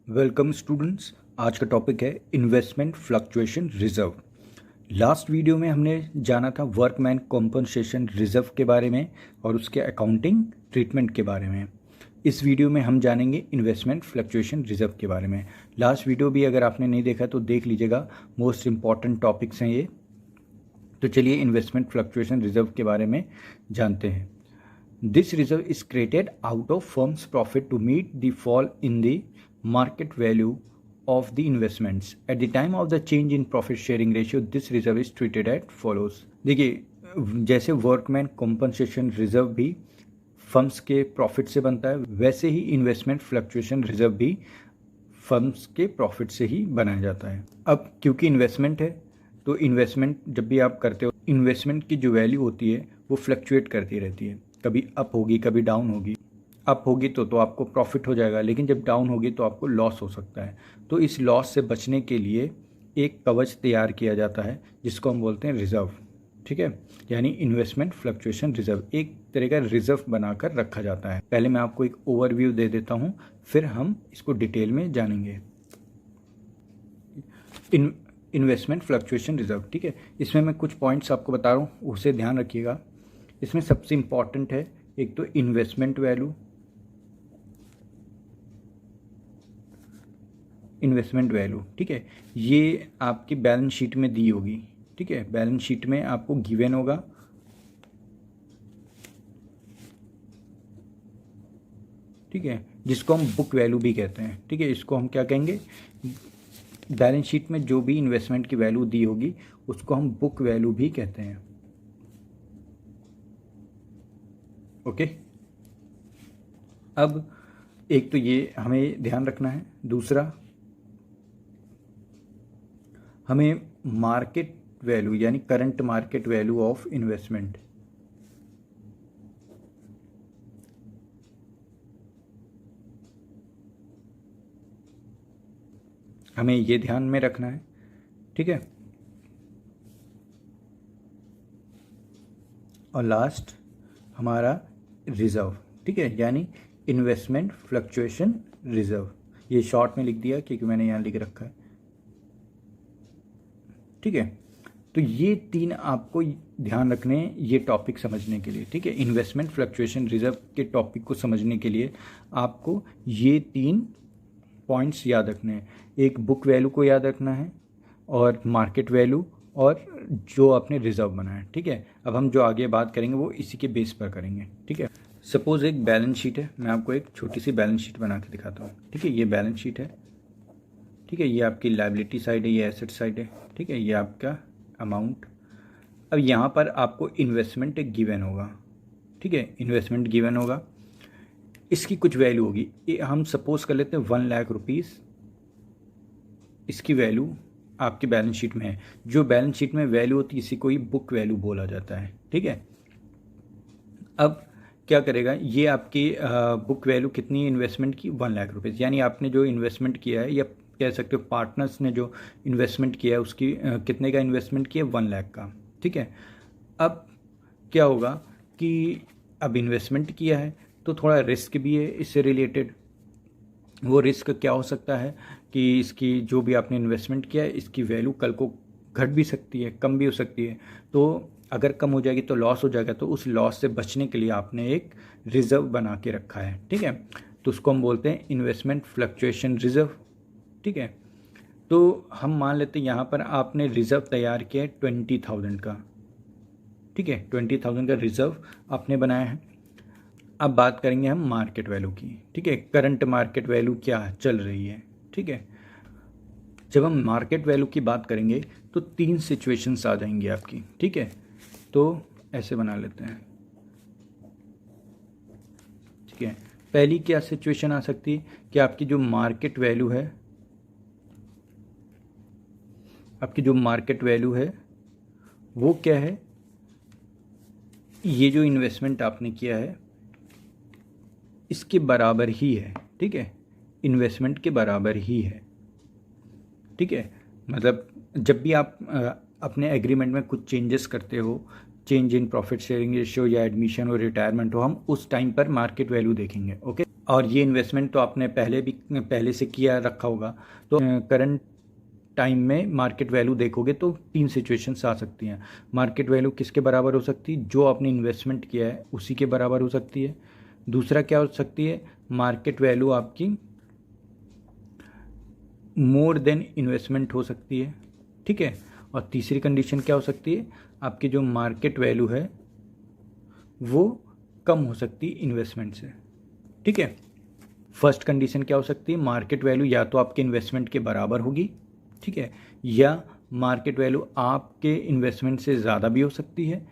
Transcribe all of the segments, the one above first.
Welcome students. आज का topic है investment fluctuation reserve. Last video में हमने जाना था वर्कमैन कॉम्पनसेशन रिजर्व के बारे में और उसके अकाउंटिंग ट्रीटमेंट के बारे में। इस वीडियो में हम जानेंगे इन्वेस्टमेंट फ्लक्चुएशन रिजर्व के बारे में। लास्ट वीडियो भी अगर आपने नहीं देखा तो देख लीजिएगा, मोस्ट इम्पॉर्टेंट टॉपिक्स हैं ये। तो चलिए इन्वेस्टमेंट फ्लक्चुएशन रिजर्व के बारे में जानते हैं। This reserve is created out of firms profit to meet the fall in the market value of the investments at the time of the change in profit sharing ratio. This reserve is treated as follows. देखिए, जैसे workman compensation reserve भी firms के profit से बनता है, वैसे ही investment fluctuation reserve भी firms के प्रॉफिट से ही बनाया जाता है। अब क्योंकि इन्वेस्टमेंट है तो इन्वेस्टमेंट जब भी आप करते हो, इन्वेस्टमेंट की जो वैल्यू होती है वो फ्लक्चुएट करती रहती है। कभी अप होगी, कभी डाउन होगी। अप होगी तो आपको प्रॉफिट हो जाएगा, लेकिन जब डाउन होगी तो आपको लॉस हो सकता है। तो इस लॉस से बचने के लिए एक कवच तैयार किया जाता है जिसको हम बोलते हैं रिजर्व। ठीक है, यानी इन्वेस्टमेंट फ्लक्चुएशन रिजर्व एक तरह का रिजर्व बनाकर रखा जाता है। पहले मैं आपको एक ओवरव्यू दे देता हूँ, फिर हम इसको डिटेल में जानेंगे। इन्वेस्टमेंट फ्लक्चुएशन रिजर्व, ठीक है, इसमें मैं कुछ पॉइंट्स आपको बता रहा हूँ, उसे ध्यान रखिएगा। इसमें सबसे इम्पॉर्टेंट है एक तो इन्वेस्टमेंट वैल्यू, ठीक है, ये आपकी बैलेंस शीट में दी होगी। ठीक है, बैलेंस शीट में आपको गिवन होगा। ठीक है, जिसको हम बुक वैल्यू भी कहते हैं। ठीक है, इसको हम क्या कहेंगे, बैलेंस शीट में जो भी इन्वेस्टमेंट की वैल्यू दी होगी उसको हम बुक वैल्यू भी कहते हैं। ओके, अब एक तो ये हमें ध्यान रखना है। दूसरा, हमें मार्केट वैल्यू यानी current market value of investment, हमें ये ध्यान में रखना है। ठीक है, और लास्ट हमारा रिजर्व, ठीक है, यानी इन्वेस्टमेंट फ्लक्चुएशन रिजर्व। ये शॉर्ट में लिख दिया क्योंकि मैंने यहाँ लिख रखा है। ठीक है, तो ये तीन आपको ध्यान रखने हैं ये टॉपिक समझने के लिए। ठीक है, इन्वेस्टमेंट फ्लक्चुएशन रिजर्व के टॉपिक को समझने के लिए आपको ये तीन पॉइंट्स याद रखने हैं। एक बुक वैल्यू को याद रखना है, और मार्केट वैल्यू, और जो आपने रिजर्व बनाया है। ठीक है, अब हम जो आगे बात करेंगे वो इसी के बेस पर करेंगे। ठीक है, सपोज एक बैलेंस शीट है, मैं आपको एक छोटी सी बैलेंस शीट बना के दिखाता हूँ। ठीक है, ये बैलेंस शीट है। ठीक है, ये आपकी लायबिलिटी साइड है, ये एसेट साइड है। ठीक है, ये आपका अमाउंट। अब यहाँ पर आपको इन्वेस्टमेंट एक गिवन होगा। ठीक है, इन्वेस्टमेंट गिवन होगा, इसकी कुछ वैल्यू होगी। ये हम सपोज कर लेते हैं 1 लाख रुपीज़, इसकी वैल्यू आपकी बैलेंस शीट में है। जो बैलेंस शीट में वैल्यू होती है इसी को ही बुक वैल्यू बोला जाता है। ठीक है, अब क्या करेगा, ये आपकी बुक वैल्यू कितनी है इन्वेस्टमेंट की, 1 लाख रुपीज़, यानी आपने जो इन्वेस्टमेंट किया है, या कह सकते हो पार्टनर्स ने जो इन्वेस्टमेंट किया है उसकी कितने का इन्वेस्टमेंट किया, 1 लाख का। ठीक है, अब क्या होगा कि अब इन्वेस्टमेंट किया है तो थोड़ा रिस्क भी है इससे रिलेटेड। वो रिस्क क्या हो सकता है कि इसकी जो भी आपने इन्वेस्टमेंट किया है इसकी वैल्यू कल को घट भी सकती है, कम भी हो सकती है। तो अगर कम हो जाएगी तो लॉस हो जाएगा, तो उस लॉस से बचने के लिए आपने एक रिजर्व बना के रखा है। ठीक है, तो उसको हम बोलते हैं इन्वेस्टमेंट फ्लक्चुएशन रिजर्व। ठीक है, तो हम मान लेते हैं यहाँ पर आपने रिजर्व तैयार किया है 20,000 का। ठीक है, 20,000 का रिजर्व आपने बनाया है। अब बात करेंगे हम मार्केट वैल्यू की। ठीक है, करंट मार्केट वैल्यू क्या चल रही है। ठीक है, जब हम मार्केट वैल्यू की बात करेंगे तो 3 सिचुएशंस आ जाएंगी आपकी। ठीक है, तो ऐसे बना लेते हैं। ठीक है, पहली क्या सिचुएशन आ सकती है कि आपकी जो मार्केट वैल्यू है, आपकी जो मार्केट वैल्यू है वो क्या है, ये जो इन्वेस्टमेंट आपने किया है इसके बराबर ही है। ठीक है, इन्वेस्टमेंट के बराबर ही है। ठीक है, मतलब जब भी आप अपने एग्रीमेंट में कुछ चेंजेस करते हो, change in profit sharing ratio या एडमिशन और रिटायरमेंट हो, हम उस टाइम पर मार्केट वैल्यू देखेंगे। ओके, और ये इन्वेस्टमेंट तो आपने पहले से किया रखा होगा। तो करंट टाइम में मार्केट वैल्यू देखोगे तो 3 सिचुएशंस आ सकती हैं। मार्केट वैल्यू किसके बराबर हो सकती है? जो आपने इन्वेस्टमेंट किया है उसी के बराबर हो सकती है। दूसरा क्या हो सकती है? मार्केट वैल्यू आपकी मोर देन इन्वेस्टमेंट हो सकती है, ठीक है। और तीसरी कंडीशन क्या हो सकती है? आपकी जो मार्केट वैल्यू है वो कम हो सकती है इन्वेस्टमेंट से, ठीक है। फर्स्ट कंडीशन क्या हो सकती है? मार्केट वैल्यू या तो आपके इन्वेस्टमेंट के बराबर होगी, ठीक है, या मार्केट वैल्यू आपके इन्वेस्टमेंट से ज़्यादा भी हो सकती है,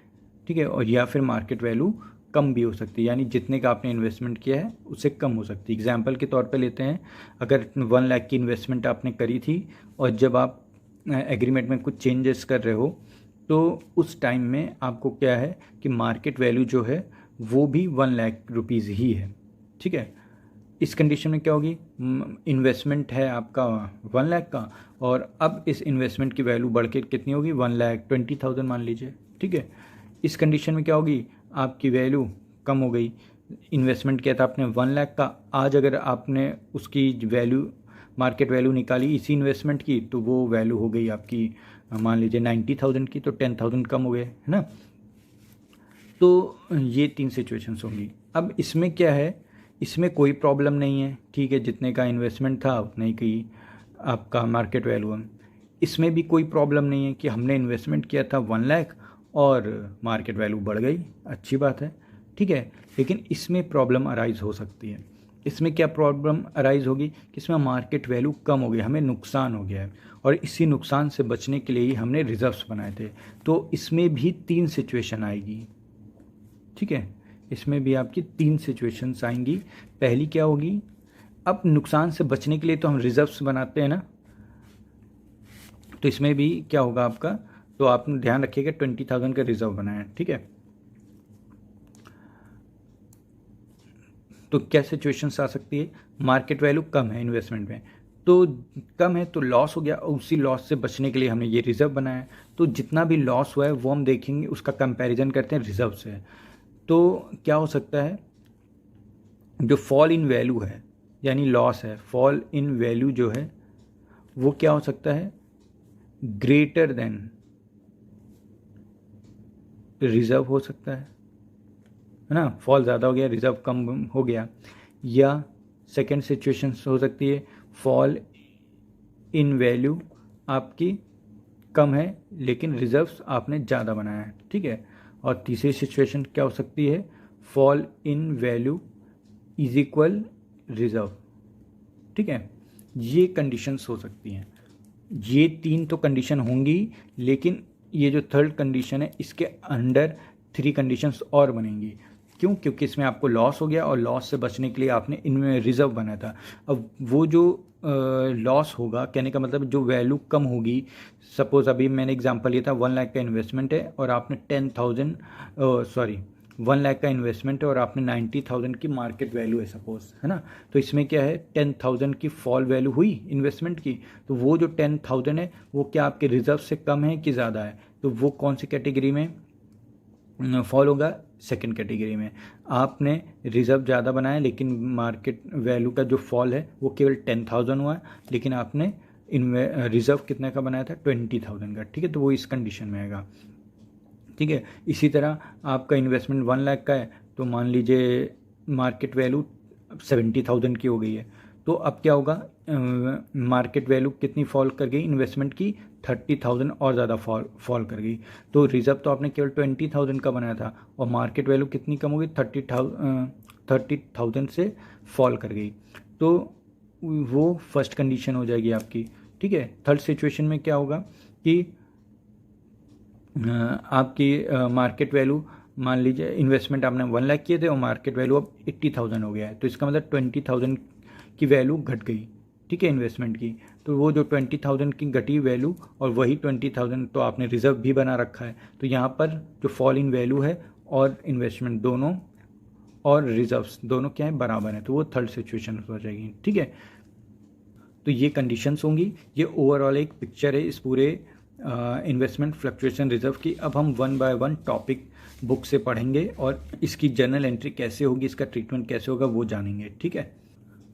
ठीक है, और या फिर मार्केट वैल्यू कम भी हो सकती है, यानी जितने का आपने इन्वेस्टमेंट किया है उससे कम हो सकती है। एग्जाम्पल के तौर पे लेते हैं, अगर 1 लाख की इन्वेस्टमेंट आपने करी थी और जब आप एग्रीमेंट में कुछ चेंजेस कर रहे हो तो उस टाइम में आपको क्या है कि मार्केट वैल्यू जो है वो भी 1 लाख रुपीज़ ही है, ठीक है। इस कंडीशन में क्या होगी? इन्वेस्टमेंट है आपका 1 लाख का और अब इस इन्वेस्टमेंट की वैल्यू बढ़ के कितनी होगी? 1,20,000 मान लीजिए, ठीक है। इस कंडीशन में क्या होगी? आपकी वैल्यू कम हो गई। इन्वेस्टमेंट किया था आपने 1 लाख का, आज अगर आपने उसकी वैल्यू मार्केट वैल्यू निकाली इसी इन्वेस्टमेंट की तो वो वैल्यू हो गई आपकी मान लीजिए 90,000 की, तो 10,000 कम हो गए, है ना। तो ये 3 सिचुएशंस होंगी। अब इसमें क्या है, इसमें कोई प्रॉब्लम नहीं है, ठीक है, जितने का इन्वेस्टमेंट था उतने की आपका मार्केट वैल्यू है। इसमें भी कोई प्रॉब्लम नहीं है कि हमने इन्वेस्टमेंट किया था 1 लाख और मार्केट वैल्यू बढ़ गई, अच्छी बात है, ठीक है। लेकिन इसमें प्रॉब्लम अराइज हो सकती है। इसमें क्या प्रॉब्लम अराइज होगी कि इसमें मार्केट वैल्यू कम हो गई, हमें नुकसान हो गया है और इसी नुकसान से बचने के लिए ही हमने रिजर्व्स बनाए थे। तो इसमें भी 3 सिचुएशन आएगी, ठीक है। इसमें भी आपकी 3 सिचुएशंस आएंगी। पहली क्या होगी? अब नुकसान से बचने के लिए तो हम रिजर्व्स बनाते हैं ना, तो इसमें भी क्या होगा आपका? तो आपने ध्यान रखिएगा 20,000 का रिजर्व बनाया है, ठीक है। तो क्या सिचुएशंस आ सकती है? मार्केट वैल्यू कम है इन्वेस्टमेंट में, तो कम है तो लॉस हो गया और उसी लॉस से बचने के लिए हमने ये रिजर्व बनाया है। तो जितना भी लॉस हुआ है वो हम देखेंगे, उसका कंपैरिजन करते हैं रिजर्व से। तो क्या हो सकता है? जो फॉल इन वैल्यू है यानी लॉस है, फॉल इन वैल्यू जो है वो क्या हो सकता है? ग्रेटर देन रिजर्व हो सकता है ना। फॉल ज़्यादा हो गया, रिजर्व कम हो गया। या सेकेंड सिचुएशन हो सकती है फॉल इन वैल्यू आपकी कम है लेकिन रिजर्व्स आपने ज़्यादा बनाया है, ठीक है। और तीसरी सिचुएशन क्या हो सकती है? Fall in value is equal reserve, ठीक है। ये कंडीशंस हो सकती हैं। ये 3 तो कंडीशन होंगी, लेकिन ये जो थर्ड कंडीशन है इसके अंडर 3 कंडीशंस और बनेंगी। क्यों? क्योंकि इसमें आपको लॉस हो गया और लॉस से बचने के लिए आपने इनमें रिजर्व बनाया था। अब वो जो लॉस होगा, कहने का मतलब जो वैल्यू कम होगी, सपोज अभी मैंने एग्जांपल लिया था 1 लाख का इन्वेस्टमेंट है और आपने 1 लाख का इन्वेस्टमेंट है और आपने 90,000 की मार्केट वैल्यू है सपोज, है ना। तो इसमें क्या है? 10,000 की फॉल वैल्यू हुई इन्वेस्टमेंट की, तो वो जो 10,000 है वो क्या आपके रिजर्व से कम है कि ज़्यादा है? तो वो कौन सी कैटेगरी में फॉल होगा? सेकंड कैटेगरी में। आपने रिजर्व ज़्यादा बनाया लेकिन मार्केट वैल्यू का जो फॉल है वो केवल 10,000 हुआ है, लेकिन आपने रिजर्व कितने का बनाया था? 20,000 का, ठीक है। तो वो इस कंडीशन में आएगा, ठीक है। इसी तरह आपका इन्वेस्टमेंट 1 लाख का है तो मान लीजिए मार्केट वैल्यू 70,000 की हो गई है, तो अब क्या होगा? मार्केट वैल्यू कितनी फॉल कर गई इन्वेस्टमेंट की? 30,000 और ज़्यादा फॉल कर गई। तो रिजर्व तो आपने केवल 20,000 का बनाया था और मार्केट वैल्यू कितनी कम हो गई? 30,000 से फॉल कर गई। तो वो फर्स्ट कंडीशन हो जाएगी आपकी, ठीक है। थर्ड सिचुएशन में क्या होगा कि आपकी मार्केट वैल्यू, मान लीजिए इन्वेस्टमेंट आपने 1 लाख किए थे और मार्केट वैल्यू अब 80,000 हो गया है, तो इसका मतलब 20,000 की वैल्यू घट गई, ठीक है, इन्वेस्टमेंट की। तो वो जो 20,000 की घटी वैल्यू और वही 20,000 तो आपने रिजर्व भी बना रखा है, तो यहाँ पर जो फॉल इन वैल्यू है और इन्वेस्टमेंट दोनों और रिजर्व्स दोनों क्या है? बराबर है। तो वो थर्ड सिचुएशन हो जाएगी, ठीक है। तो ये कंडीशंस होंगी। ये ओवरऑल एक पिक्चर है इस पूरे इन्वेस्टमेंट फ्लक्चुएशन रिजर्व की। अब हम 1 बाय 1 टॉपिक बुक से पढ़ेंगे और इसकी जर्नल एंट्री कैसे होगी, इसका ट्रीटमेंट कैसे होगा वो जानेंगे। ठीक है,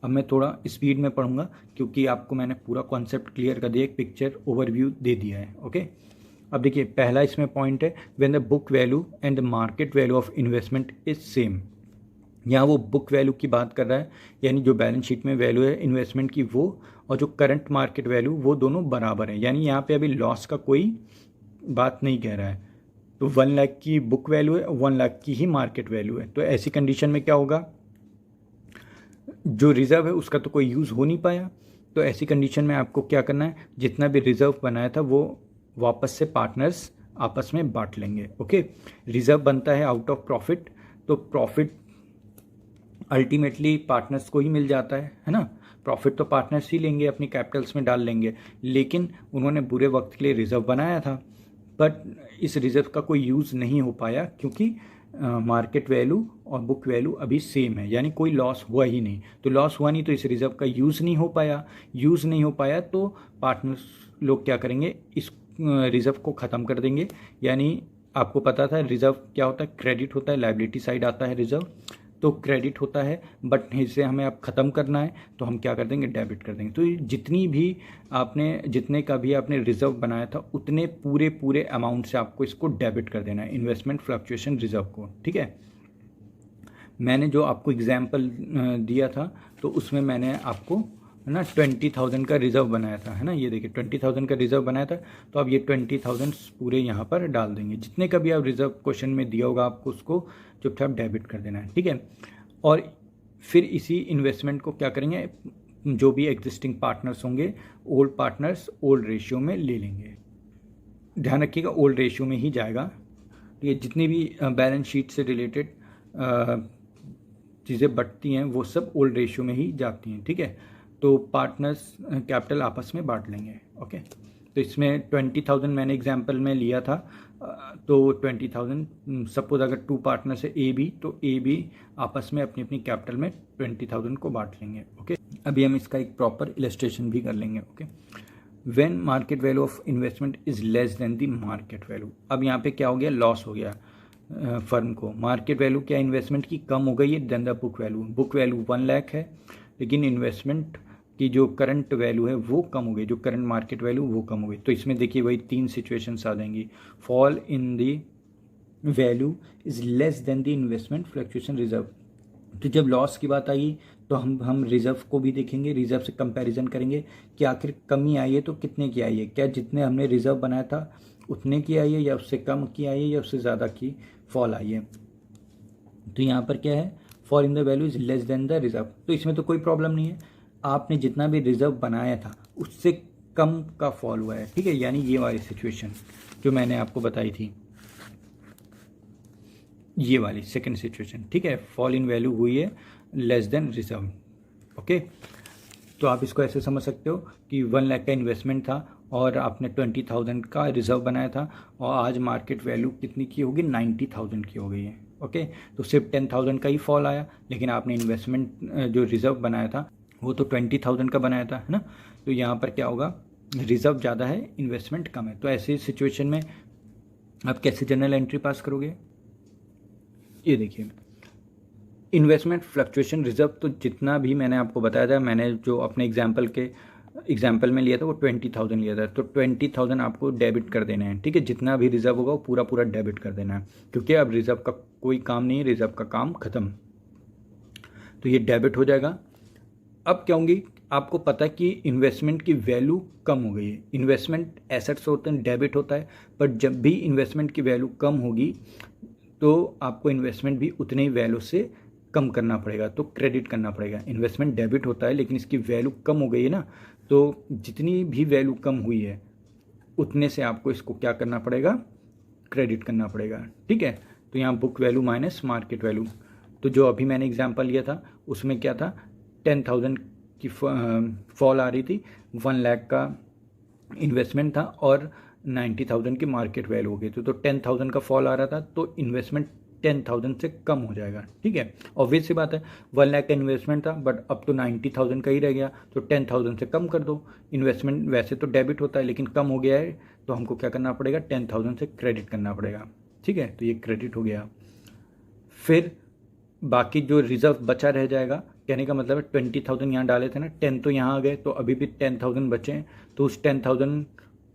अब मैं थोड़ा स्पीड में पढ़ूंगा क्योंकि आपको मैंने पूरा कॉन्सेप्ट क्लियर कर दिया, एक पिक्चर ओवरव्यू दे दिया है। ओके, अब देखिए पहला इसमें पॉइंट है, when the book value and the market value of investment is same. यहाँ वो बुक वैल्यू की बात कर रहा है, यानी जो बैलेंस शीट में वैल्यू है इन्वेस्टमेंट की वो, और जो करंट मार्केट वैल्यू वो दोनों बराबर है, यानी यहाँ पे अभी लॉस का कोई बात नहीं कह रहा है। तो 1 लाख की बुक वैल्यू है, 1 लाख की ही मार्केट वैल्यू है। तो ऐसी कंडीशन में क्या होगा, जो रिज़र्व है उसका तो कोई यूज़ हो नहीं पाया। तो ऐसी कंडीशन में आपको क्या करना है, जितना भी रिज़र्व बनाया था वो वापस से पार्टनर्स आपस में बांट लेंगे। ओके, रिज़र्व बनता है आउट ऑफ प्रॉफिट, तो प्रॉफिट अल्टीमेटली पार्टनर्स को ही मिल जाता है ना। प्रॉफिट तो पार्टनर्स ही लेंगे, अपनी कैपिटल्स में डाल लेंगे, लेकिन उन्होंने बुरे वक्त के लिए रिज़र्व बनाया था, बट इस रिज़र्व का कोई यूज़ नहीं हो पाया क्योंकि मार्केट वैल्यू और बुक वैल्यू अभी सेम है, यानी कोई लॉस हुआ ही नहीं। तो लॉस हुआ नहीं तो इस रिज़र्व का यूज़ नहीं हो पाया, तो पार्टनर्स लोग क्या करेंगे, इस रिज़र्व को ख़त्म कर देंगे। यानी आपको पता था रिज़र्व क्या होता है, क्रेडिट होता है, लायबिलिटी साइड आता है रिज़र्व, तो क्रेडिट होता है, बट इसे हमें अब ख़त्म करना है तो हम क्या कर देंगे, डेबिट कर देंगे। तो जितने का भी आपने रिज़र्व बनाया था उतने पूरे अमाउंट से आपको इसको डेबिट कर देना है, इन्वेस्टमेंट फ्लक्चुएशन रिज़र्व को। ठीक है, मैंने जो आपको एग्जाम्पल दिया था तो उसमें मैंने आपको ना 20,000 का रिज़र्व बनाया था, है ना। ये देखिए 20,000 का रिज़र्व बनाया था, तो अब ये 20,000 पूरे यहाँ पर डाल देंगे। जितने का भी आप रिज़र्व क्वेश्चन में दिया होगा आपको उसको चुपचाप डेबिट कर देना है। ठीक है, और फिर इसी इन्वेस्टमेंट को क्या करेंगे, जो भी एग्जिस्टिंग पार्टनर्स होंगे, ओल्ड पार्टनर्स ओल्ड रेशियो में ले लेंगे। ध्यान रखिएगा ओल्ड रेशियो में ही जाएगा। ये जितनी भी बैलेंस शीट से रिलेटेड चीज़ें बढ़ती हैं वो सब ओल्ड रेशियो में ही जाती हैं। ठीक है, तो पार्टनर्स कैपिटल आपस में बांट लेंगे। ओके, तो इसमें 20,000 मैंने एग्जांपल में लिया था, तो 20,000 सपोज अगर 2 पार्टनर्स है ए बी, तो ए बी आपस में अपनी अपनी कैपिटल में 20,000 को बांट लेंगे। ओके, अभी हम इसका एक प्रॉपर इलस्ट्रेशन भी कर लेंगे। Okay, when market value of investment is less than the market value. अब यहाँ पे क्या हो गया, लॉस हो गया फर्म को। मार्केट वैल्यू क्या इन्वेस्टमेंट की कम हो गई है then the book value. Book value 1 lakh है, लेकिन इन्वेस्टमेंट की जो करंट वैल्यू है वो कम हो गई, जो करंट मार्केट वैल्यू वो कम हो गई। तो इसमें देखिए वही 3 सिचुएशंस आ जाएंगी। Fall in the value is less than the investment fluctuation reserve. तो जब लॉस की बात आई तो हम रिजर्व को भी देखेंगे, रिजर्व से कंपैरिजन करेंगे कि आखिर कमी आई है तो कितने की आई है, क्या जितने हमने रिजर्व बनाया था उतने की आई है, या उससे कम की आई है, या उससे ज़्यादा की फॉल आई है। तो यहाँ पर क्या है, fall in the value is less than the reserve. तो इसमें तो कोई प्रॉब्लम नहीं है, आपने जितना भी रिजर्व बनाया था उससे कम का फॉल हुआ है। ठीक है, यानी ये वाली सिचुएशन जो मैंने आपको बताई थी, ये वाली सेकंड सिचुएशन। ठीक है, फॉल इन वैल्यू हुई है लेस देन रिजर्व। ओके, तो आप इसको ऐसे समझ सकते हो कि 1 लाख का इन्वेस्टमेंट था और आपने 20,000 का रिजर्व बनाया था, और आज मार्केट वैल्यू कितनी की होगी, 90,000 की हो गई है। ओके, तो सिर्फ 10,000 का ही फॉल आया, लेकिन आपने इन्वेस्टमेंट जो रिजर्व बनाया था वो तो 20,000 का बनाया था, है ना। तो यहाँ पर क्या होगा, रिजर्व ज़्यादा है, इन्वेस्टमेंट कम है। तो ऐसी सिचुएशन में आप कैसे जर्नल एंट्री पास करोगे, ये देखिए इन्वेस्टमेंट फ्लक्चुएशन रिजर्व। तो जितना भी मैंने आपको बताया था, मैंने जो अपने एग्जाम्पल में लिया था वो 20,000 लिया था, तो 20,000 आपको डेबिट कर देना है। ठीक है, जितना भी रिजर्व होगा वो पूरा डेबिट कर देना है, क्योंकि अब रिजर्व का कोई काम नहीं है, रिजर्व का काम खत्म। तो ये डेबिट हो जाएगा। अब क्या होंगी, आपको पता है कि इन्वेस्टमेंट की वैल्यू कम हो गई है। इन्वेस्टमेंट एसेट्स होते हैं, डेबिट होता है, बट जब भी इन्वेस्टमेंट की वैल्यू कम होगी तो आपको इन्वेस्टमेंट भी उतने ही वैल्यू से कम करना पड़ेगा, तो क्रेडिट करना पड़ेगा। इन्वेस्टमेंट डेबिट होता है, लेकिन इसकी वैल्यू कम हो गई है ना, तो जितनी भी वैल्यू कम हुई है उतने से आपको इसको क्या करना पड़ेगा, क्रेडिट करना पड़ेगा। ठीक है, तो यहाँ book value minus market value. तो जो अभी मैंने एग्जांपल लिया था उसमें क्या था, 10,000 की फॉल आ रही थी, 1 लाख का इन्वेस्टमेंट था और 90,000 की मार्केट वैल्यू हो गई थी। तो 10,000 का फॉल आ रहा था, तो इन्वेस्टमेंट 10,000 से कम हो जाएगा। ठीक है, ऑब्वियस सी बात है, 1 लाख का इन्वेस्टमेंट था बट अब तो 90,000 का ही रह गया, तो 10,000 से कम कर दो। इन्वेस्टमेंट वैसे तो डेबिट होता है लेकिन कम हो गया है, तो हमको क्या करना पड़ेगा, 10,000 से क्रेडिट करना पड़ेगा। ठीक है, तो ये क्रेडिट हो गया। फिर बाकी जो रिजर्व बचा रह जाएगा, कहने का मतलब है 20,000 यहाँ डाले थे ना, 10 तो यहाँ आ गए, तो अभी भी 10,000 बचे हैं, तो उस 10,000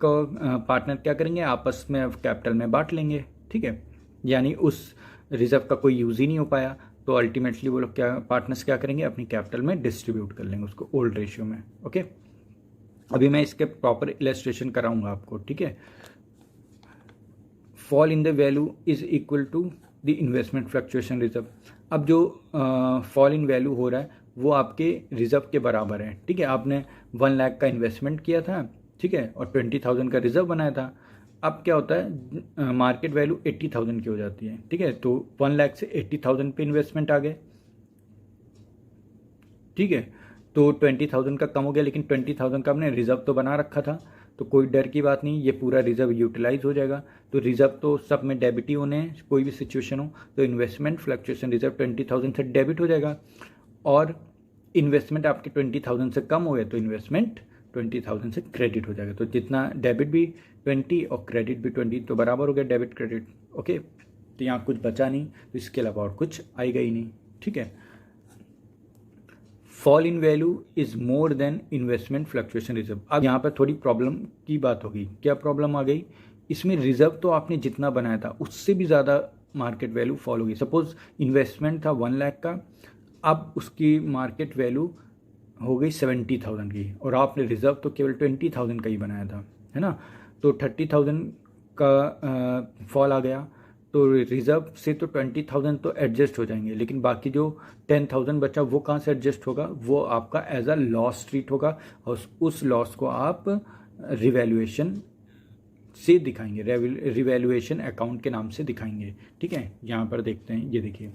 को पार्टनर क्या करेंगे, आपस में कैपिटल में बांट लेंगे। ठीक है, यानी उस रिजर्व का कोई यूज़ ही नहीं हो पाया, तो अल्टीमेटली वो लोग क्या, पार्टनर्स क्या करेंगे, अपनी कैपिटल में डिस्ट्रीब्यूट कर लेंगे उसको ओल्ड रेशियो में। ओके, अभी मैं इसके प्रॉपर इलस्ट्रेशन कराऊंगा आपको। ठीक है, fall in the value is equal to the investment fluctuation reserve. अब जो फॉल इन वैल्यू हो रहा है वो आपके रिजर्व के बराबर है। ठीक है, आपने 1 लाख का इन्वेस्टमेंट किया था, ठीक है, और 20,000 का रिजर्व बनाया था। अब क्या होता है, मार्केट वैल्यू 80,000 की हो जाती है। ठीक है, तो 1 लाख से 80,000 पे इन्वेस्टमेंट आ गए। ठीक है, तो 20,000 का कम हो गया, लेकिन 20,000 का हमने रिजर्व तो बना रखा था, तो कोई डर की बात नहीं, ये पूरा रिजर्व यूटिलाइज हो जाएगा। तो रिजर्व तो सब में डेबिट ही होने हैं, कोई भी सिचुएशन हो, तो इन्वेस्टमेंट फ्लक्चुएशन रिजर्व 20,000 से डेबिट हो जाएगा, और इन्वेस्टमेंट आपके 20,000 से कम हो गए तो इन्वेस्टमेंट 20,000 से क्रेडिट हो जाएगा। तो जितना डेबिट भी 20 और क्रेडिट भी 20, तो बराबर हो गया डेबिट क्रेडिट। ओके, तो यहाँ कुछ बचा नहीं, तो इसके अलावा और कुछ आएगा ही नहीं। ठीक है, fall in value is more than investment fluctuation reserve. अब यहाँ पर थोड़ी प्रॉब्लम की बात होगी। क्या प्रॉब्लम आ गई, इसमें रिजर्व तो आपने जितना बनाया था उससे भी ज़्यादा मार्केट वैल्यू फॉल होगी। सपोज इन्वेस्टमेंट था 1 लाख का, अब उसकी मार्केट वैल्यू हो गई 70,000 की, और आपने रिजर्व तो केवल 20,000 का ही बनाया था, है ना, तो 30,000 का फॉल आ गया। तो रिजर्व से तो 20,000 तो एडजस्ट हो जाएंगे, लेकिन बाकी जो 10,000 बचा वो कहाँ से एडजस्ट होगा, वो आपका एज अ लॉस ट्रीट होगा, और उस लॉस को आप रिवैल्यूएशन से दिखाएंगे, रिवैल्यूएशन अकाउंट के नाम से दिखाएंगे। ठीक है, यहाँ पर देखते हैं, ये देखिए,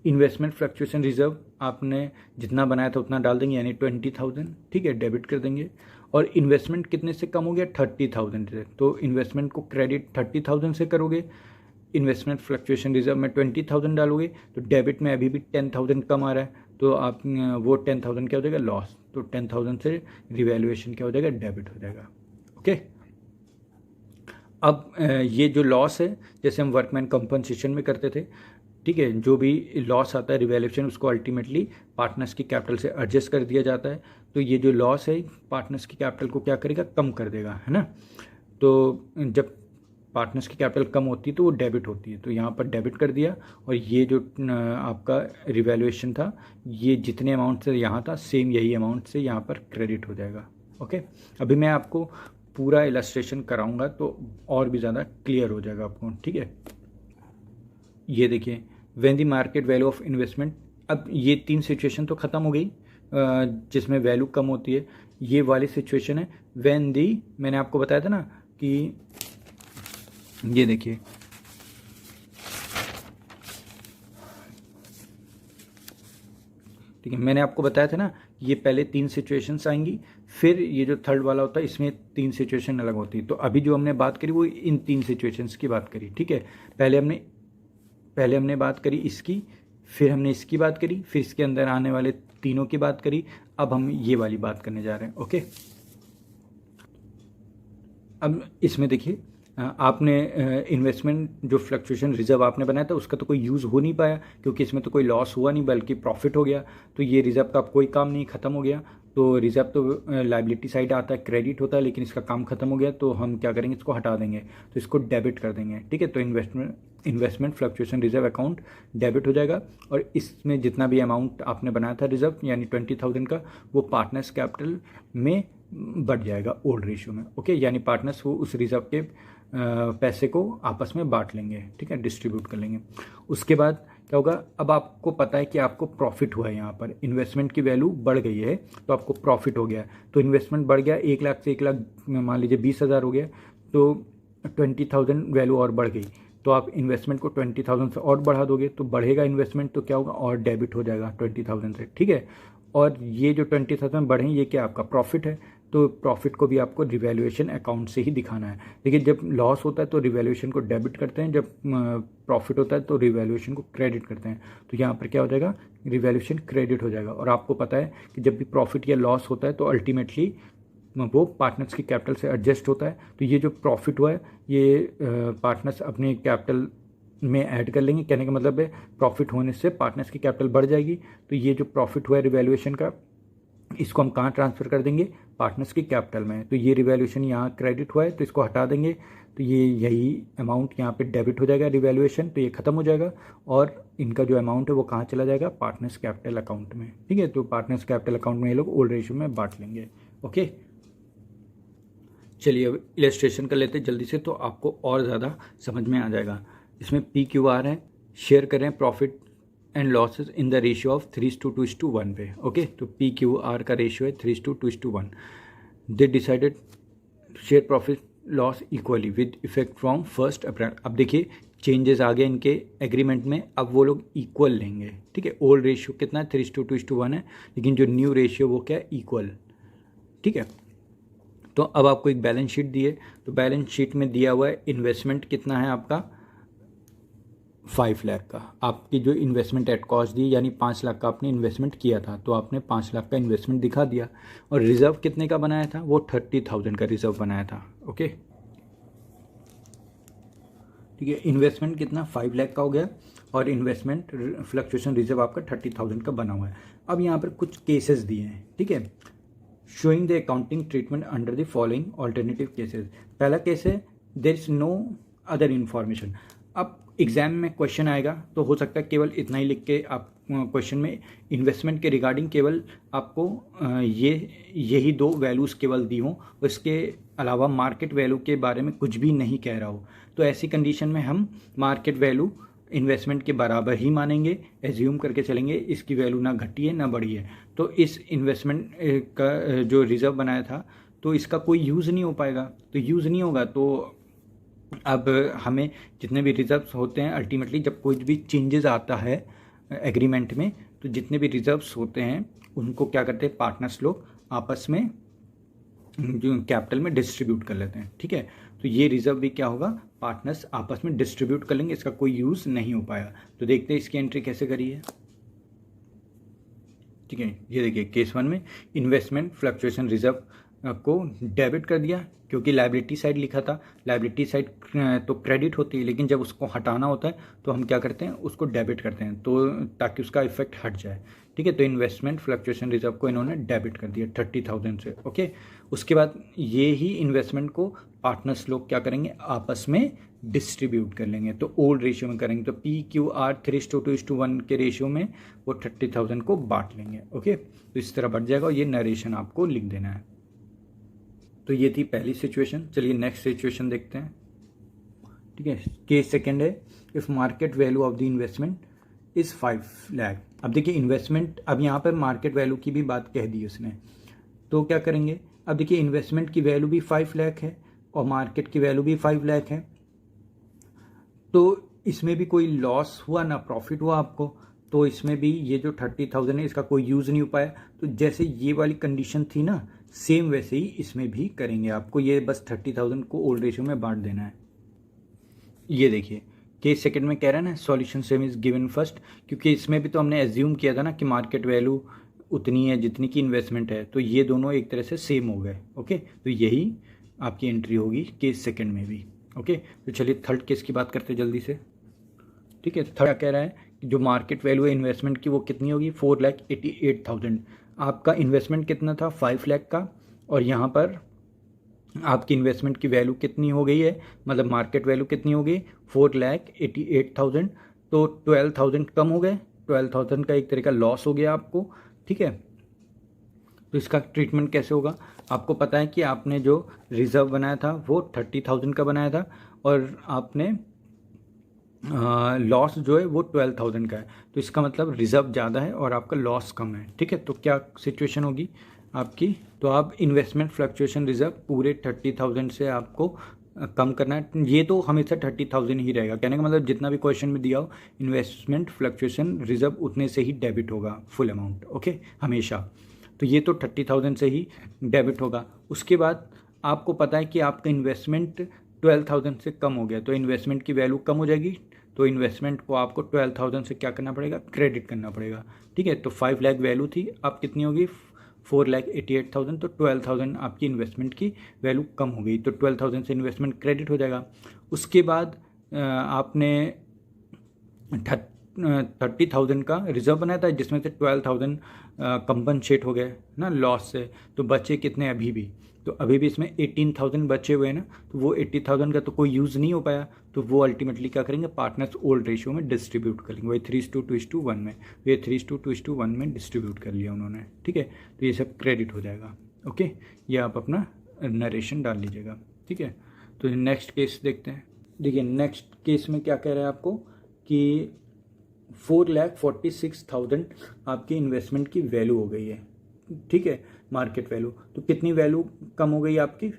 इन्वेस्टमेंट फ्लक्चुएशन रिजर्व आपने जितना बनाया था उतना डाल देंगे, यानी 20,000। ठीक है, डेबिट कर देंगे, और इन्वेस्टमेंट कितने से कम हो गया, 30,000 से, तो इन्वेस्टमेंट को क्रेडिट 30,000 से करोगे, इन्वेस्टमेंट फ्लक्चुएशन रिजर्व में 20,000 डालोगे, तो डेबिट में अभी भी 10,000 कम आ रहा है, तो आप वो 10,000 क्या हो जाएगा, लॉस, तो 10,000 से रिवैल्यूएशन क्या हो जाएगा, डेबिट हो जाएगा। ओके, अब ये जो लॉस है, जैसे हम वर्कमैन कंपनसेशन में करते थे, ठीक है, जो भी लॉस आता है रिवैल्यूएशन, उसको अल्टीमेटली पार्टनर्स की कैपिटल से एडजस्ट कर दिया जाता है। तो ये जो लॉस है पार्टनर्स की कैपिटल को क्या करेगा, कम कर देगा, है ना। तो जब पार्टनर्स की कैपिटल कम होती है तो वो डेबिट होती है, तो यहाँ पर डेबिट कर दिया, और ये जो आपका रिवैल्यूएशन था, ये जितने अमाउंट से यहाँ था सेम यही अमाउंट से यहाँ पर क्रेडिट हो जाएगा। ओके, अभी मैं आपको पूरा इलस्ट्रेशन कराऊंगा तो और भी ज़्यादा क्लियर हो जाएगा आपको। ठीक है, ये देखिए, when the market value of investment, अब ये 3 सिचुएशन तो ख़त्म हो गई जिसमें वैल्यू कम होती है। ये वाली सिचुएशन है व्हेन दी, मैंने आपको बताया था ना कि ये देखिए, ठीक है, मैंने आपको बताया था ना ये पहले 3 सिचुएशंस आएंगी, फिर ये जो थर्ड वाला होता है इसमें 3 सिचुएशन अलग होती है। तो अभी जो हमने बात करी वो इन 3 सिचुएशंस की बात करी। ठीक है, पहले हमने बात करी इसकी, फिर हमने इसकी बात करी, फिर इसके अंदर आने वाले तीनों की बात करी, अब हम ये वाली बात करने जा रहे हैं। ओके, अब इसमें देखिए, आपने इन्वेस्टमेंट जो फ्लक्चुएशन रिजर्व आपने बनाया था उसका तो कोई यूज़ हो नहीं पाया, क्योंकि इसमें तो कोई लॉस हुआ नहीं बल्कि प्रॉफिट हो गया, तो ये रिजर्व का कोई काम नहीं, ख़त्म हो गया। तो रिजर्व तो लाइबिलिटी साइड आता है, क्रेडिट होता है, लेकिन इसका काम खत्म हो गया, तो हम क्या करेंगे, इसको हटा देंगे, तो इसको डेबिट कर देंगे। ठीक है, तो investment fluctuation reserve account debit हो जाएगा, और इसमें जितना भी अमाउंट आपने बनाया था रिजर्व यानी 20,000 का, वो पार्टनर्स कैपिटल में बढ़ जाएगा ओल्ड रेशियो में। ओके, यानी पार्टनर्स वो उस रिजर्व के पैसे को आपस में बांट लेंगे। ठीक है, डिस्ट्रीब्यूट कर लेंगे। उसके बाद क्या होगा, अब आपको पता है कि आपको प्रॉफिट हुआ है, यहाँ पर इन्वेस्टमेंट की वैल्यू बढ़ गई है, तो आपको प्रॉफिट हो गया। तो इन्वेस्टमेंट बढ़ गया, 1 लाख से 1 लाख मान लीजिए 20,000 हो गया, तो 20,000 वैल्यू और बढ़ गई, तो आप इन्वेस्टमेंट को 20,000 से और बढ़ा दोगे, तो बढ़ेगा इन्वेस्टमेंट, तो क्या होगा, और डेबिट हो जाएगा 20,000 से। ठीक है, और ये जो 20,000 बढ़े ये क्या आपका प्रॉफिट है, तो प्रॉफिट को भी आपको रिवैल्यूएशन अकाउंट से ही दिखाना है। देखिए, जब लॉस होता है तो रिवैल्यूएशन को डेबिट करते हैं, जब प्रॉफिट होता है तो रिवैल्यूएशन को क्रेडिट करते हैं। तो यहाँ पर क्या हो जाएगा, रिवैल्यूएशन क्रेडिट हो जाएगा। और आपको पता है कि जब भी प्रॉफिट या लॉस होता है तो अल्टीमेटली वो पार्टनर्स की कैपिटल से एडजस्ट होता है। तो ये जो प्रॉफिट हुआ है ये पार्टनर्स अपने कैपिटल में ऐड कर लेंगे। कहने का मतलब है प्रॉफिट होने से पार्टनर्स की कैपिटल बढ़ जाएगी। तो ये जो प्रॉफिट हुआ है रिवैल्यूएशन का, इसको हम कहाँ ट्रांसफ़र कर देंगे, पार्टनर्स की कैपिटल में। तो ये रिवैल्यूएशन यहाँ क्रेडिट हुआ है तो इसको हटा देंगे, तो ये यही अमाउंट यहाँ पे डेबिट हो जाएगा रिवैल्यूएशन, तो ये ख़त्म हो जाएगा और इनका जो अमाउंट है वो कहाँ चला जाएगा, पार्टनर्स कैपिटल अकाउंट में। ठीक है, तो पार्टनर्स कैपिटल अकाउंट में ये लोग ओल्ड रेशियो में बांट लेंगे। ओके, चलिए अब इलस्ट्रेशन कर लेते हैं जल्दी से, तो आपको और ज़्यादा समझ में आ जाएगा। इसमें PQR है, शेयर करें profit and losses in the ratio of 3:2:1 पे। ओके, तो PQR का रेशियो है 3:2:1। They decided share profit loss equally with effect from 1 अप्रैल। अब देखिए चेंजेस आ गए इनके एग्रीमेंट में, अब वो लोग इक्वल लेंगे। ठीक है, ओल्ड रेशियो कितना है 3:2:1 है, लेकिन जो न्यू रेशियो वो क्या है, इक्वल। ठीक है, तो अब आपको एक बैलेंस शीट दी है, तो बैलेंस शीट में दिया हुआ है इन्वेस्टमेंट कितना है आपका 5 लाख का। आपकी जो इन्वेस्टमेंट एट कॉस्ट दी, यानी 5 लाख का आपने इन्वेस्टमेंट किया था, तो आपने 5 लाख का इन्वेस्टमेंट दिखा दिया। और रिजर्व कितने का बनाया था, वो 30,000 का रिजर्व बनाया था। ओके, ठीक है, इन्वेस्टमेंट कितना 5 लाख का हो गया और इन्वेस्टमेंट फ्लक्चुएशन रिजर्व आपका 30,000 का बना हुआ है। अब यहाँ पर कुछ केसेस दिए हैं। ठीक है, showing the accounting treatment under the following alternative cases. पहला केस है there is no other information. अब एग्जाम में क्वेश्चन आएगा तो हो सकता है केवल इतना ही लिख के आप क्वेश्चन में इन्वेस्टमेंट के रिगार्डिंग केवल आपको यही 2 वैल्यूज़ केवल दी हों, इसके अलावा मार्केट वैल्यू के बारे में कुछ भी नहीं कह रहा हो। तो ऐसी कंडीशन में हम मार्केट वैल्यू इन्वेस्टमेंट के बराबर ही मानेंगे, एज्यूम करके चलेंगे, इसकी वैल्यू ना घटी है ना बढ़ी है। तो इस इन्वेस्टमेंट का जो रिजर्व बनाया था तो इसका कोई यूज़ नहीं हो पाएगा, तो यूज़ नहीं होगा। तो अब हमें जितने भी रिजर्व्स होते हैं अल्टीमेटली जब कोई भी चेंजेस आता है एग्रीमेंट में, तो जितने भी रिजर्व्स होते हैं उनको क्या करते हैं पार्टनर्स लोग आपस में जो कैपिटल में डिस्ट्रीब्यूट कर लेते हैं। ठीक है, तो ये रिजर्व भी क्या होगा, पार्टनर्स आपस में डिस्ट्रीब्यूट कर लेंगे, इसका कोई यूज़ नहीं हो पाया। तो देखते हैं इसकी एंट्री कैसे करी है। ठीक है, ये देखिए केस 1 में इन्वेस्टमेंट फ्लक्चुएशन रिजर्व को डेबिट कर दिया, क्योंकि लायबिलिटी साइड लिखा था। लायबिलिटी साइड तो क्रेडिट होती है, लेकिन जब उसको हटाना होता है तो हम क्या करते हैं, उसको डेबिट करते हैं, तो ताकि उसका इफेक्ट हट जाए। ठीक है, तो इन्वेस्टमेंट फ्लक्चुएशन रिजर्व को इन्होंने डेबिट कर दिया 30,000 से। ओके, उसके बाद ये ही इन्वेस्टमेंट को पार्टनर्स लोग क्या करेंगे, आपस में डिस्ट्रीब्यूट कर लेंगे। तो ओल्ड रेशियो में करेंगे, तो PQR 3:2:1 के रेशियो में वो 30,000 को बांट लेंगे। ओके, तो इस तरह बढ़ जाएगा और ये नरेशन आपको लिख देना है। तो ये थी पहली सिचुएशन। चलिए नेक्स्ट सिचुएशन देखते हैं। ठीक है, केस सेकेंड है if market value of the investment is 5 lakh. अब देखिए इन्वेस्टमेंट, अब यहाँ पर मार्केट वैल्यू की भी बात कह दी उसने, तो क्या करेंगे, अब देखिए इन्वेस्टमेंट की वैल्यू भी 5 लाख है और मार्केट की वैल्यू भी 5 लाख है, तो इसमें भी कोई लॉस हुआ ना प्रॉफिट हुआ आपको, तो इसमें भी ये जो 30,000 है इसका कोई यूज़ नहीं हो पाया। तो जैसे ये वाली कंडीशन थी ना, सेम वैसे ही इसमें भी करेंगे। आपको ये बस 30,000 को ओल्ड रेशियो में बांट देना है। ये देखिए केस सेकंड में कह रहा है ना solution same is given first, क्योंकि इसमें भी तो हमने एज्यूम किया था ना कि मार्केट वैल्यू उतनी है जितनी की इन्वेस्टमेंट है, तो ये दोनों एक तरह से सेम हो गए। ओके, तो यही आपकी एंट्री होगी केस सेकंड में भी। ओके, तो चलिए थर्ड केस की बात करते हैं जल्दी से। ठीक है, थर्ड कह रहा है कि जो मार्केट वैल्यू है इन्वेस्टमेंट की वो कितनी होगी, 4,88,000। आपका इन्वेस्टमेंट कितना था 5 लाख का, और यहाँ पर आपकी इन्वेस्टमेंट की वैल्यू कितनी हो गई है, मतलब मार्केट वैल्यू कितनी हो गई 4,88,000, तो 12,000 कम हो गए, 12,000 का एक तरह का लॉस हो गया आपको। ठीक है, तो इसका ट्रीटमेंट कैसे होगा, आपको पता है कि आपने जो रिजर्व बनाया था वो 30,000 का बनाया था और आपने लॉस जो है वो 12,000 का है, तो इसका मतलब रिजर्व ज़्यादा है और आपका लॉस कम है। ठीक है, तो क्या सिचुएशन होगी आपकी, तो आप इन्वेस्टमेंट फ्लक्चुएशन रिजर्व पूरे 30,000 से आपको कम करना है। ये तो हमेशा 30,000 ही रहेगा, कहने का मतलब जितना भी क्वेश्चन में दिया हो इन्वेस्टमेंट फ्लक्चुएशन रिजर्व उतने से ही डेबिट होगा फुल अमाउंट। ओके, हमेशा, तो ये तो 30,000 से ही डेबिट होगा। उसके बाद आपको पता है कि आपका इन्वेस्टमेंट 12,000 से कम हो गया, तो इन्वेस्टमेंट की वैल्यू कम हो जाएगी, तो इन्वेस्टमेंट को आपको 12,000 से क्या करना पड़ेगा, क्रेडिट करना पड़ेगा। ठीक है, तो 5 लाख वैल्यू थी, अब कितनी होगी 4,88,000, तो 12,000 आपकी इन्वेस्टमेंट की वैल्यू कम हो गई, तो 12,000 से इन्वेस्टमेंट क्रेडिट हो जाएगा। उसके बाद आपने 30,000 का रिजर्व बनाया था, जिसमें से 12,000 कंपनसेट हो गए ना लॉस से, तो बचे कितने अभी भी, तो अभी भी इसमें 18,000 बचे हुए हैं ना, तो वो 80,000 का तो कोई यूज़ नहीं हो पाया, तो वो अल्टीमेटली क्या करेंगे, पार्टनर्स ओल्ड रेशियो में डिस्ट्रीब्यूट कर लेंगे, वही 3:2:1 में, ये 3:2:1 में डिस्ट्रीब्यूट कर लिया उन्होंने, ठीक है। तो ये सब क्रेडिट हो जाएगा, ओके। ये आप अपना नरेशन डाल लीजिएगा, ठीक है। तो नेक्स्ट केस देखते हैं। देखिए नेक्स्ट केस में क्या कह रहा है आपको कि 4,46,000 आपकी इन्वेस्टमेंट की वैल्यू हो गई है, ठीक है, मार्केट वैल्यू। तो कितनी वैल्यू कम हो गई आपकी,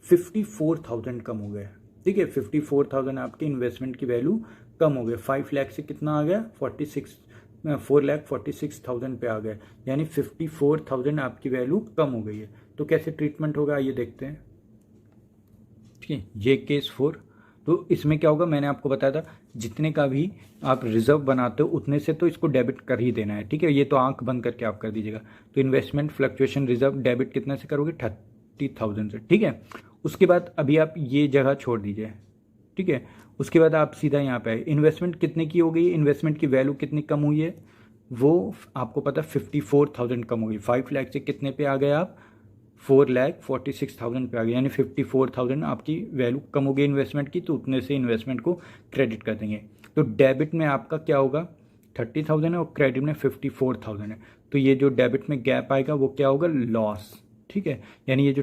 54,000 कम हो गया, ठीक है। 54,000 आपकी इन्वेस्टमेंट की वैल्यू कम हो गई। 5 लाख से कितना आ गया, 4,46,000 पे आ गया, यानी 54,000 आपकी वैल्यू कम हो गई है। तो कैसे ट्रीटमेंट होगा ये देखते हैं, ठीक है। ये केस 4, तो इसमें क्या होगा, मैंने आपको बताया था जितने का भी आप रिजर्व बनाते हो उतने से तो इसको डेबिट कर ही देना है, ठीक है। ये तो आंख बंद करके आप कर दीजिएगा। तो इन्वेस्टमेंट फ्लक्चुएशन रिजर्व डेबिट कितने से करोगे, 30,000 से, ठीक है। उसके बाद अभी आप ये जगह छोड़ दीजिए, ठीक है। उसके बाद आप सीधा यहाँ पे आए, इन्वेस्टमेंट कितने की हो गई, इन्वेस्टमेंट की वैल्यू कितनी कम हुई है, वो आपको पता 54,000 कम हो गई। 5 लाख से कितने पे आ गए आप, 4,46,000 पे आ गए, यानी 54,000 आपकी वैल्यू कम हो गई इन्वेस्टमेंट की, तो उतने से इन्वेस्टमेंट को क्रेडिट कर देंगे। तो डेबिट में आपका क्या होगा, 30,000 है और क्रेडिट में 54,000 है, तो ये जो डेबिट में गैप आएगा वो क्या होगा, लॉस, ठीक है। यानी ये जो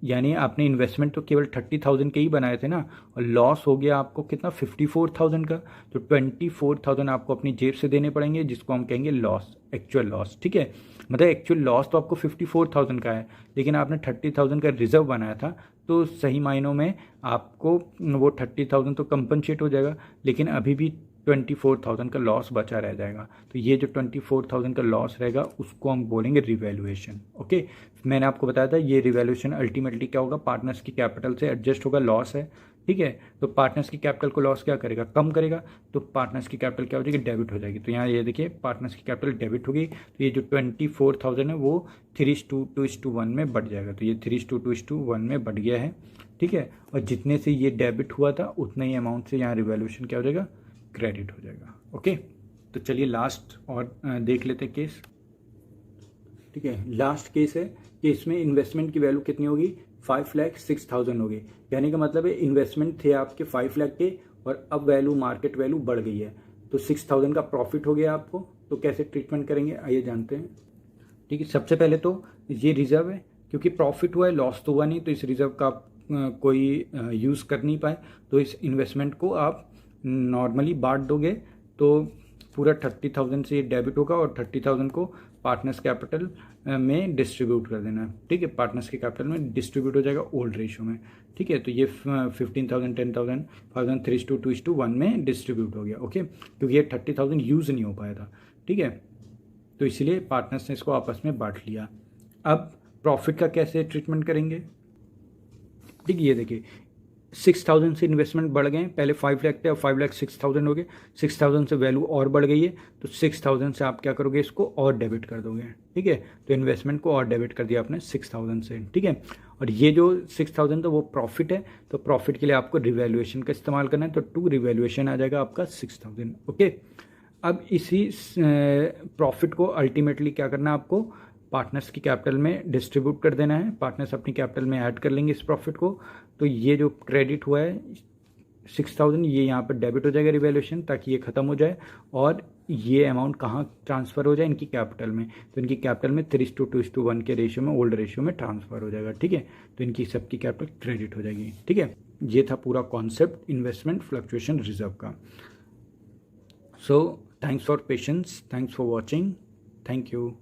यानी आपने इन्वेस्टमेंट तो केवल 30,000 के ही बनाए थे ना, और लॉस हो गया आपको कितना, 54,000 का। तो 24,000 आपको अपनी जेब से देने पड़ेंगे, जिसको हम कहेंगे लॉस, एक्चुअल लॉस, ठीक है। मतलब एक्चुअल लॉस तो आपको 54,000 का है, लेकिन आपने 30,000 का रिजर्व बनाया था, तो सही मायनों में आपको वो 30,000 तो कंपनसेट हो जाएगा, लेकिन अभी भी 24,000 का लॉस बचा रह जाएगा। तो ये जो 24,000 का लॉस रहेगा उसको हम बोलेंगे रिवैल्यूएशन, ओके। मैंने आपको बताया था ये रिवैल्यूएशन अल्टीमेटली क्या होगा, पार्टनर्स की कैपिटल से एडजस्ट होगा, लॉस है, ठीक है। तो पार्टनर्स की कैपिटल को लॉस क्या करेगा, कम करेगा, तो पार्टनर्स की कैपिटल क्या हो जाएगी, डेबिट हो जाएगी। तो यहाँ ये देखिए पार्टनर्स की कैपिटल डेबिट होगी, तो ये जो 24,000 है वो 3:2:1 में बढ़ जाएगा, तो ये 3:2:1 में बढ़ गया है, ठीक है। और जितने से ये डेबिट हुआ था उतने ही अमाउंट से यहाँ रिवैल्यूएशन क्या हो जाएगा, क्रेडिट हो जाएगा, ओके। तो चलिए लास्ट और देख लेते हैं केस, ठीक है। लास्ट केस है कि इसमें इन्वेस्टमेंट की वैल्यू कितनी होगी, 5,06,000 होगी, यानी कि मतलब है इन्वेस्टमेंट थे आपके 5 लाख के और अब वैल्यू मार्केट वैल्यू बढ़ गई है, तो 6,000 का प्रॉफिट हो गया आपको। तो कैसे ट्रीटमेंट करेंगे आइए जानते हैं, ठीक है। सबसे पहले तो ये रिजर्व है, क्योंकि प्रॉफिट हुआ है लॉस तो हुआ नहीं, तो इस रिजर्व का आप कोई यूज़ कर नहीं पाए, तो इस इन्वेस्टमेंट को आप नॉर्मली बांट दोगे, तो पूरा 30,000 से ये डेबिट होगा और 30,000 को पार्टनर्स कैपिटल में डिस्ट्रीब्यूट कर देना है, ठीक है। पार्टनर्स के कैपिटल में डिस्ट्रीब्यूट हो जाएगा ओल्ड रेशियो में, ठीक है। तो ये 15,000 10,000 5,000 3:2:1 में डिस्ट्रीब्यूट हो गया, ओके, क्योंकि ये 30,000 यूज़ नहीं हो पाया था, ठीक है। तो इसलिए पार्टनर्स ने इसको आपस में बांट लिया। अब प्रॉफिट का कैसे ट्रीटमेंट करेंगे, ठीक है। ये देखिए 6,000 से इन्वेस्टमेंट बढ़ गए, पहले 5 लाख थे, अब 5 लाख 6,000 हो गए, 6,000 से वैल्यू और बढ़ गई है, तो 6,000 से आप क्या करोगे, इसको और डेबिट कर दोगे, ठीक है। तो इन्वेस्टमेंट को और डेबिट कर दिया आपने 6,000 से, ठीक है। और ये जो 6,000 था वो प्रॉफिट है, तो प्रॉफिट के लिए आपको रिवैल्यूएशन का इस्तेमाल करना है, तो टू रिवैल्यूएशन आ जाएगा आपका 6,000, ओके। अब इसी प्रॉफिट को अल्टीमेटली क्या करना है आपको, पार्टनर्स की कैपिटल में डिस्ट्रीब्यूट कर देना है, पार्टनर्स अपनी कैपिटल में ऐड कर लेंगे इस प्रॉफिट को। तो ये जो क्रेडिट हुआ है 6,000 ये यहाँ पर डेबिट हो जाएगा रिवैल्यूएशन, ताकि ये ख़त्म हो जाए और ये अमाउंट कहाँ ट्रांसफ़र हो जाए, इनकी कैपिटल में। तो इनकी कैपिटल में 3:2:1 के रेशियो में, ओल्ड रेशियो में ट्रांसफ़र हो जाएगा, ठीक है। तो इनकी सबकी कैपिटल क्रेडिट हो जाएगी, ठीक है। ये था पूरा कॉन्सेप्ट इन्वेस्टमेंट फ्लक्चुएशन रिजर्व का। So thanks for patience, thanks for watching, thank you.